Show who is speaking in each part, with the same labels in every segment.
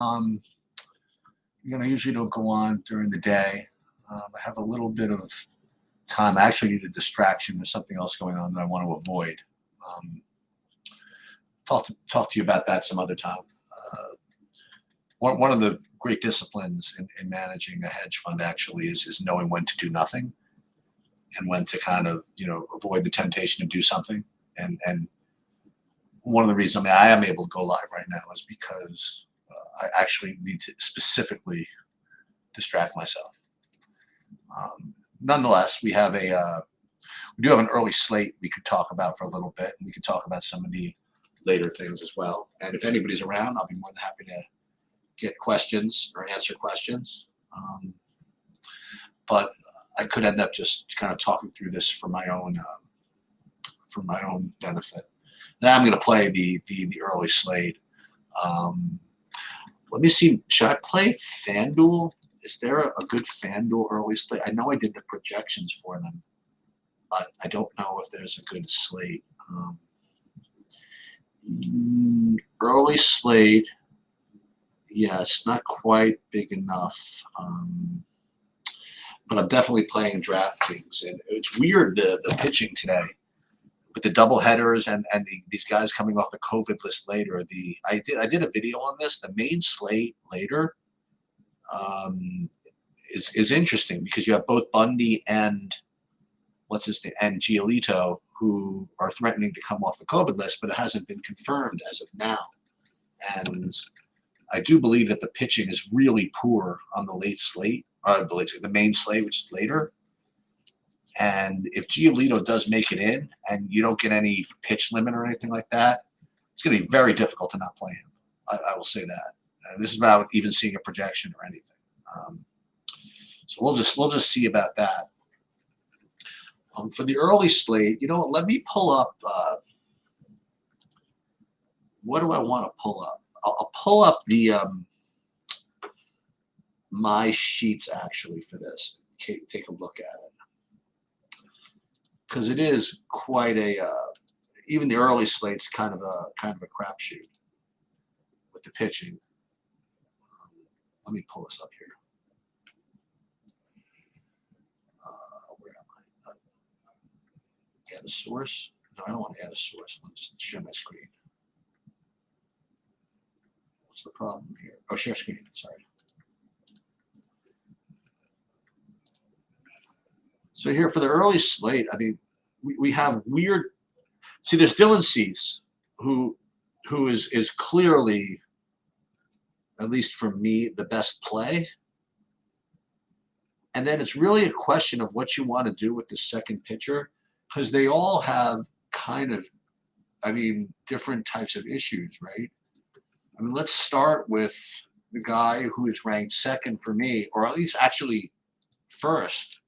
Speaker 1: Um, I usually don't go on during the day. I have a little bit of time. I actually need a distraction. There's something else going on that I want to avoid. Um, talk to you about that some other time. Uh, one of the great disciplines in managing a hedge fund actually is knowing when to do nothing and when to kind of avoid the temptation to do something. And one of the reasons I am able to go live right now is because I actually need to specifically distract myself. Nonetheless, we do have an early slate we could talk about for a little bit, and we could talk about some of the later things as well. And if anybody's around, I'll be more than happy to get questions or answer questions. But I could end up just kind of talking through this for my own benefit. Now I'm going to play the early slate. Let me see. Should I play FanDuel? Is there a good FanDuel early slate? I know I did the projections for them, but I don't know if there's a good slate. Early slate, yeah, it's not quite big enough. But I'm definitely playing DraftKings, and it's weird the pitching today with the double headers and these guys coming off the COVID list later. I did a video on this. The main slate later is interesting because you have both Bundy and what's his name and Giolito who are threatening to come off the COVID list, but it hasn't been confirmed as of now. And I do believe that the pitching is really poor on the late slate, the main slate, which is later. And if Giolito does make it in and you don't get any pitch limit or anything like that, it's going to be very difficult to not play him. I will say that. And this is without even seeing a projection or anything. So we'll just see about that. For the early slate, let me pull up. What do I want to pull up? I'll pull up the my sheets actually for this. Take a look at it. Because it is quite a even the early slate's kind of a crapshoot with the pitching. Let me pull this up here. Where am I? Add a source. No, I don't want to add a source. I want to just share my screen. What's the problem here? Oh, share screen. Sorry. So here for the early slate, I mean, we have weird. See, there's Dylan Cease, who is clearly, at least for me, the best play. And then it's really a question of what you want to do with the second pitcher, because they all have kind of, different types of issues, right? Let's start with the guy who is ranked second for me, or at least actually first.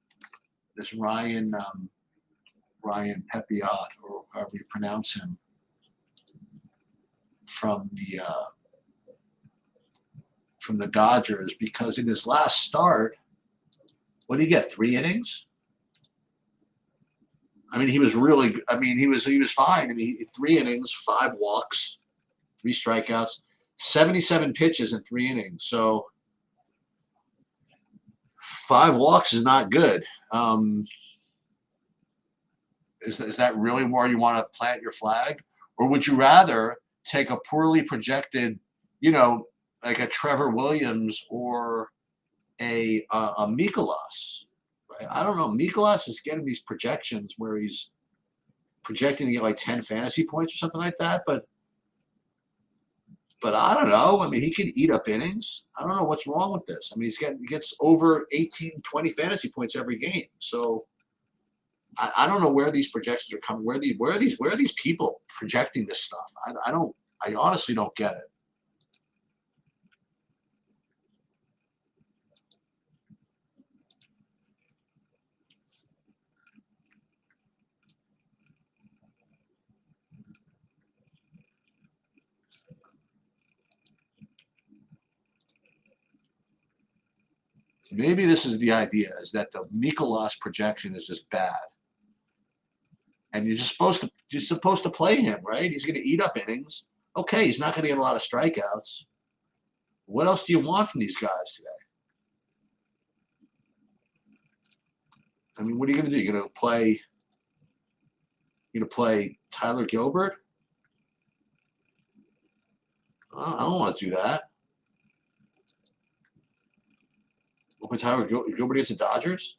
Speaker 1: This Ryan Pepiot, or however you pronounce him, from the Dodgers, because in his last start, what did he get? 3 innings. He was really. He was fine. 3 innings, 5 walks, 3 strikeouts, 77 pitches in 3 innings. So 5 walks is not good. Is that really where you want to plant your flag? Or would you rather take a poorly projected, like a Trevor Williams or a Mikolas? Right? I don't know. Mikolas is getting these projections where he's projecting to get like 10 fantasy points or something like that. But I don't know. He can eat up innings. I don't know what's wrong with this. He gets over 18, 20 fantasy points every game. So I don't know where these projections are coming. Where are these people projecting this stuff? I honestly don't get it. So maybe this is the idea: is that the Mikolas projection is just bad. And you're supposed to play him, right? He's going to eat up innings. Okay, he's not going to get a lot of strikeouts. What else do you want from these guys today? I mean, what are you going to do? You're going to play Tyler Gilbert? I don't want to do that. We'll play Tyler Gilbert against the Dodgers?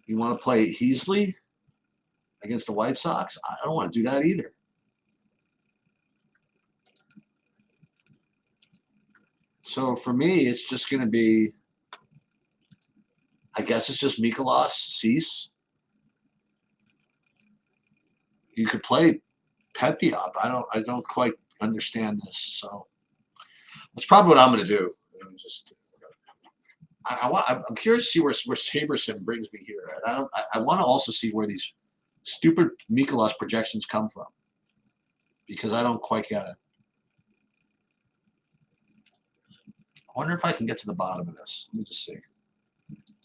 Speaker 1: You want to play Heasley against the White Sox? I don't want to do that either. So for me, it's just going to be, I guess it's just Mikolas, Cease. You could play Pepe up. I don't quite understand this. So that's probably what I'm going to do. I'm curious to see where Sabersim brings me here. And I want to also see where these stupid Mikolas projections come from, because I don't quite get it. I wonder if I can get to the bottom of this. Let me just see.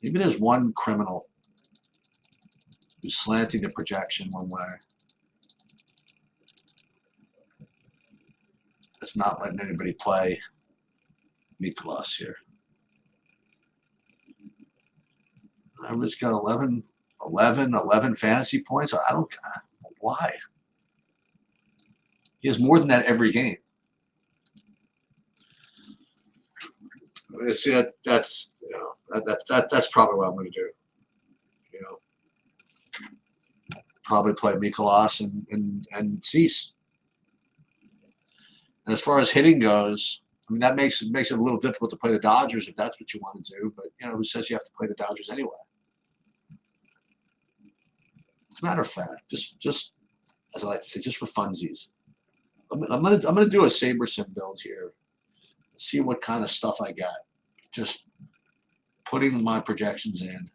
Speaker 1: Maybe there's one criminal who's slanting the projection one way. That's not letting anybody play Mikolas here. I just got 11 fantasy points. I don't, why? He has more than that every game. See, that's probably what I'm going to do. You know, probably play Mikolas and Cease. And as far as hitting goes, I mean, that makes it a little difficult to play the Dodgers if that's what you want to do. But who says you have to play the Dodgers anyway? As a matter of fact, just as I like to say, just for funsies, I'm gonna do a Sabersim build here. See what kind of stuff I got. Just putting my projections in,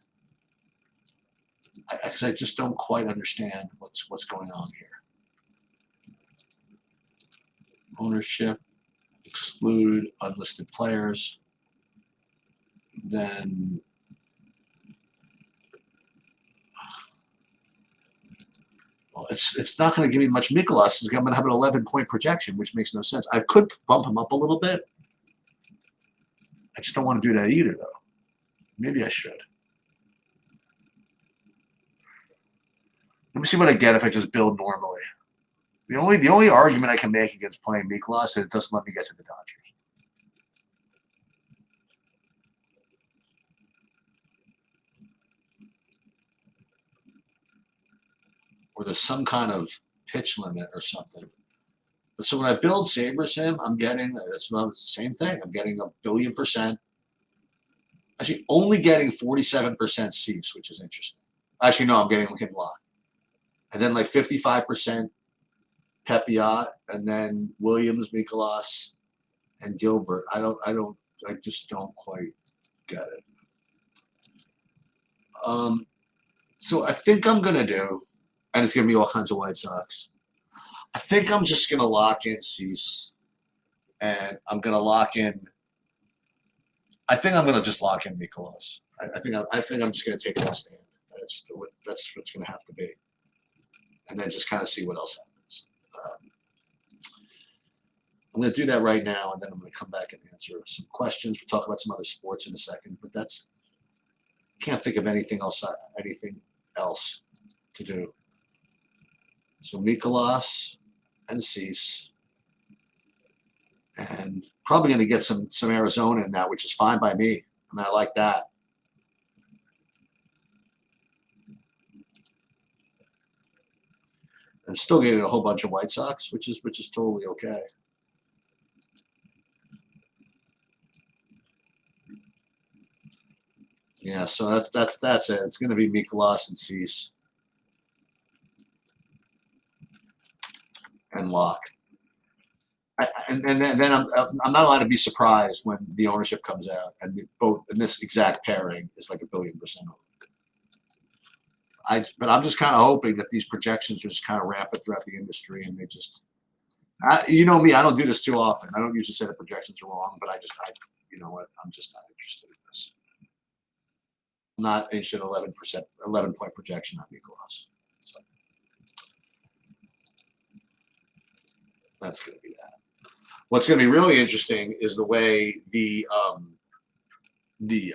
Speaker 1: because I just don't quite understand what's going on here. Ownership, exclude unlisted players. Then it's not going to give me much Mikolas. I'm going to have an 11-point projection, which makes no sense. I could bump him up a little bit. I just don't want to do that either, though. Maybe I should. Let me see what I get if I just build normally. The only argument I can make against playing Mikolas is it doesn't let me get to the Dodgers. Or there's some kind of pitch limit or something. But so when I build Sabersim, I'm getting, that's the same thing. I'm getting 1,000,000,000%. Actually, only getting 47% Cease, which is interesting. Actually, no, I'm getting him locked. And then like 55% Pepiot, and then Williams, Mikolas, and Gilbert. I just don't quite get it. So I think I'm gonna do, and it's gonna be all kinds of White Sox. I think I'm just gonna lock in Cease, and I'm gonna lock in. I think I'm gonna just lock in Mikolas. I think I'm just gonna take that stand. That's what's gonna have to be, and then just kind of see what else happens. I'm going to do that right now, and then I'm going to come back and answer some questions. We'll talk about some other sports in a second, but can't think of anything else to do. So Mikolas and Cease, and probably going to get some Arizona in that, which is fine by me. I mean, I like that. I'm still getting a whole bunch of White Sox, which is totally okay. Yeah, so that's it. It's going to be Mikolas and Cease and lock. And then I'm not allowed to be surprised when the ownership comes out and both in this exact pairing is like 1,000,000,000%. But I'm just kind of hoping that these projections are just kind of rampant throughout the industry, and they just, you know me, I don't do this too often. I don't usually say the projections are wrong, but you know what, I'm just not interested in this. I'm not interested in 11-point projection on Mikolas. So. That's going to be that. What's going to be really interesting is the way the the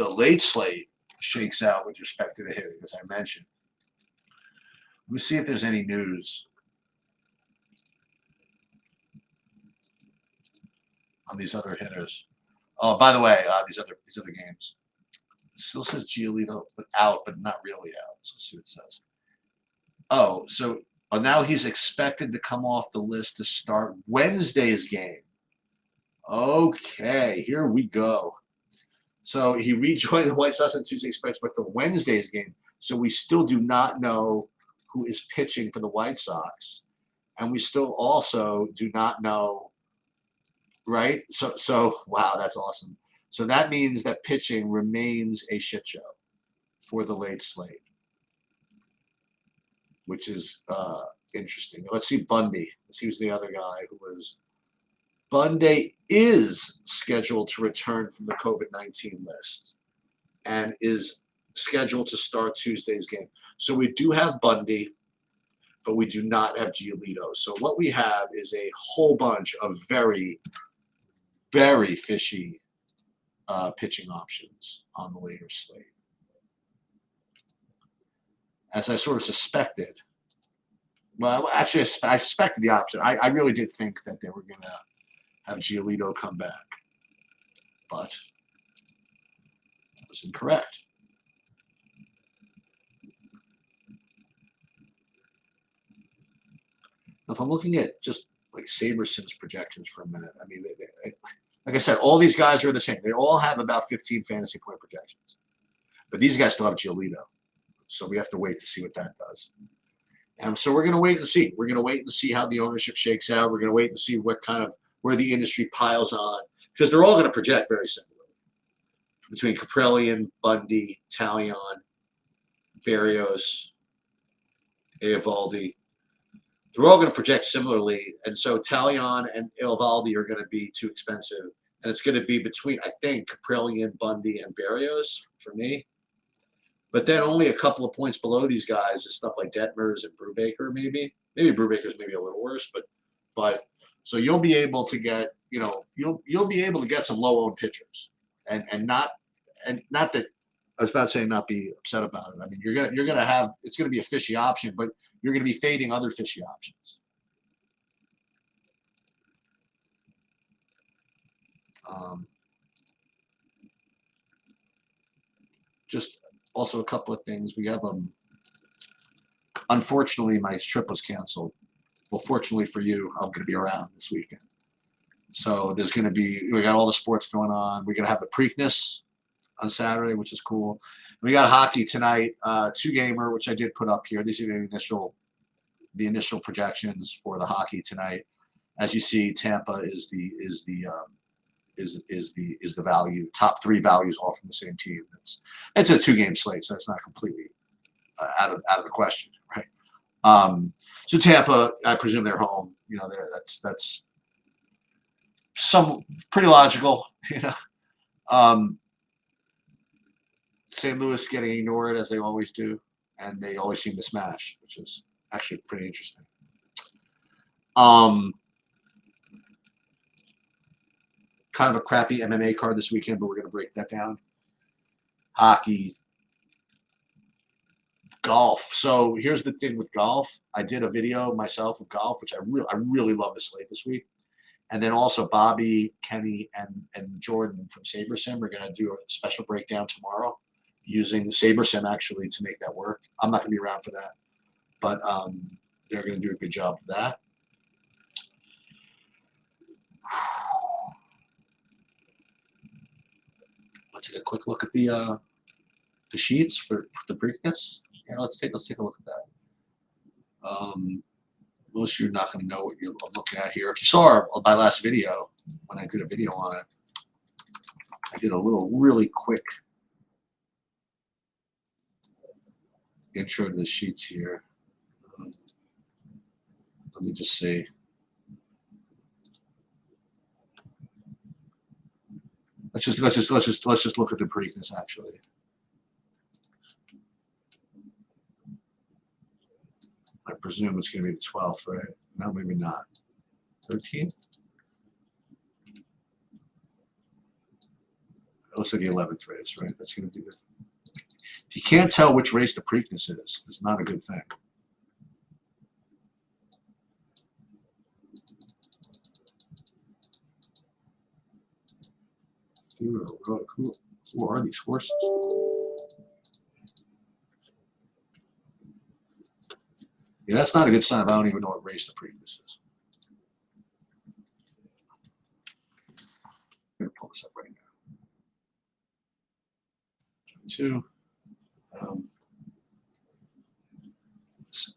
Speaker 1: late slate shakes out with respect to the hitting, as I mentioned. Let me see if there's any news on these other hitters. Oh, by the way, these other games. It still says Giolito out, but not really out. So let's see what it says. Oh, so now he's expected to come off the list to start Wednesday's game. Okay, here we go. So he rejoined the White Sox on Tuesday, expects, but the Wednesday's game. So we still do not know who is pitching for the White Sox, and we still also do not know. Right? So wow, that's awesome. So that means that pitching remains a shit show for the late slate, which is interesting. Let's see Bundy. Let's see who's the other guy who was. Bundy is scheduled to return from the COVID-19 list and is scheduled to start Tuesday's game. So we do have Bundy, but we do not have Giolito. So what we have is a whole bunch of very, very fishy pitching options on the later slate. As I sort of suspected, well, actually, I suspected the opposite. I really did think that they were going to have Giolito come back, but I was incorrect. Now, if I'm looking at just like SaberSim's projections for a minute, I mean, like I said, all these guys are the same. They all have about 15 fantasy point projections, but these guys still have Giolito, so we have to wait to see what that does. And so we're going to wait and see. We're going to wait and see how the ownership shakes out. We're going to wait and see what kind of where the industry piles on, because they're all going to project very similarly. Between Kaprelian, Bundy, Talion, Berrios, Eovaldi, they're all going to project similarly. And so Talion and Eovaldi are going to be too expensive. And it's going to be between, I think, Kaprelian, Bundy, and Berrios for me. But then only a couple of points below these guys is stuff like Detmers and Brubaker, maybe. Maybe Brubaker's maybe a little worse, but so you'll be able to get, you'll be able to get some low-owned pitchers, and not that I was about to say not be upset about it. I mean, you're gonna have, it's gonna be a fishy option, but you're gonna be fading other fishy options. Just also a couple of things. We have unfortunately my trip was canceled. Well, fortunately for you, I'm going to be around this weekend. So there's going to be, we got all the sports going on. We're going to have the Preakness on Saturday, which is cool. We got hockey tonight, 2-gamer, which I did put up here. These are the initial projections for the hockey tonight. As you see, Tampa is the value. Top 3 values all from the same team. It's a 2-game slate, so it's not completely out of the question, right? So Tampa, I presume they're home. That's some pretty logical, St. Louis getting ignored as they always do, and they always seem to smash, which is actually pretty interesting. Kind of a crappy MMA card this weekend, but we're going to break that down. Hockey. Golf. So here's the thing with golf. I did a video myself of golf, which I really love the slate this week. And then also Bobby, Kenny, and Jordan from SaberSim are going to do a special breakdown tomorrow using SaberSim actually to make that work. I'm not going to be around for that, but they're going to do a good job of that. Let's take a quick look at the sheets for the Preakness. Yeah, let's take a look at that. Most of you are not going to know what you're looking at here. If you saw my last video, when I did a video on it, I did a really quick intro to the sheets here. Let me just see. Let's just look at the Preakness actually. I presume it's going to be the 12th, right? No, maybe not. 13th? It looks like the 11th race, right? That's going to be the... If you can't tell which race the Preakness is, it's not a good thing. Who are these horses? Yeah, that's not a good sign. I don't even know what race the Preakness is. I'm going to pull this up right now. 22. It's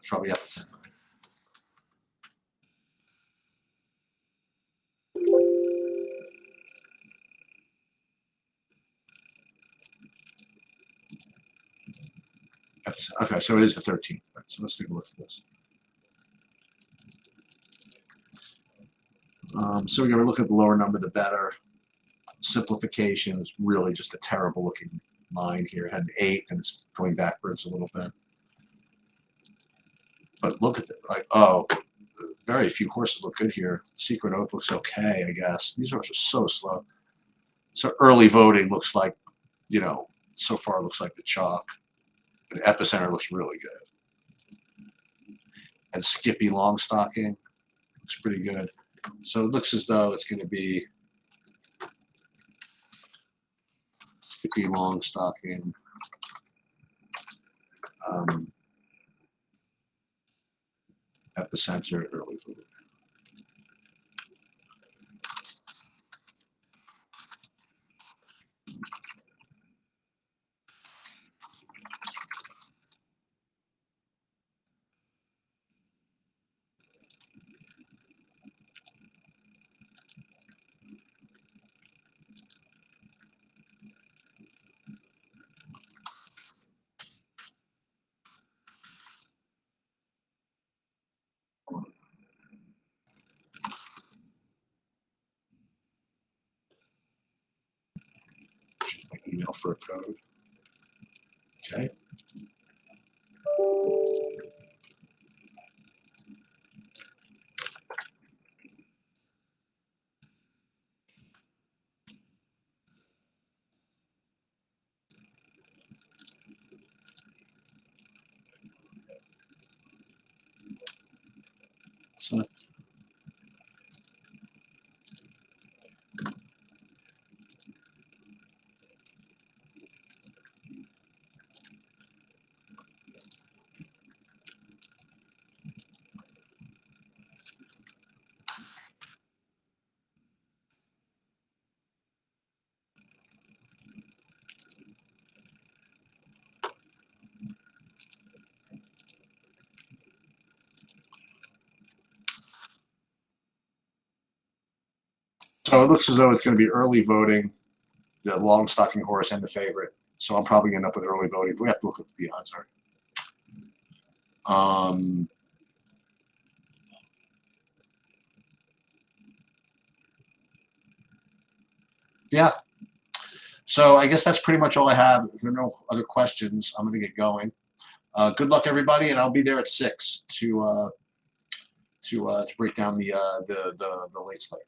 Speaker 1: probably up to 10. Okay, so it is the 13th. Right, so let's take a look at this. So we're going to look at the lower number, the better. Simplification is really just a terrible looking line here. It had an 8 and it's going backwards a little bit. But look at it, like, oh, very few horses look good here. Secret Oath looks okay, I guess. These horses are so slow. So early voting looks like, you know, so far looks like the chalk. And Epicenter looks really good. And Skippy Longstocking looks pretty good. So it looks as though it's going to be Skippy Longstocking. Epicenter early voting. Email for a code. Okay. So So it looks as though it's going to be early voting, the long stocking horse and the favorite. So I'm probably going to end up with early voting. But we have to look at what the odds are. Yeah. So I guess that's pretty much all I have. If there are no other questions, I'm going to get going. Good luck, everybody, and I'll be there at 6 to break down the late slate.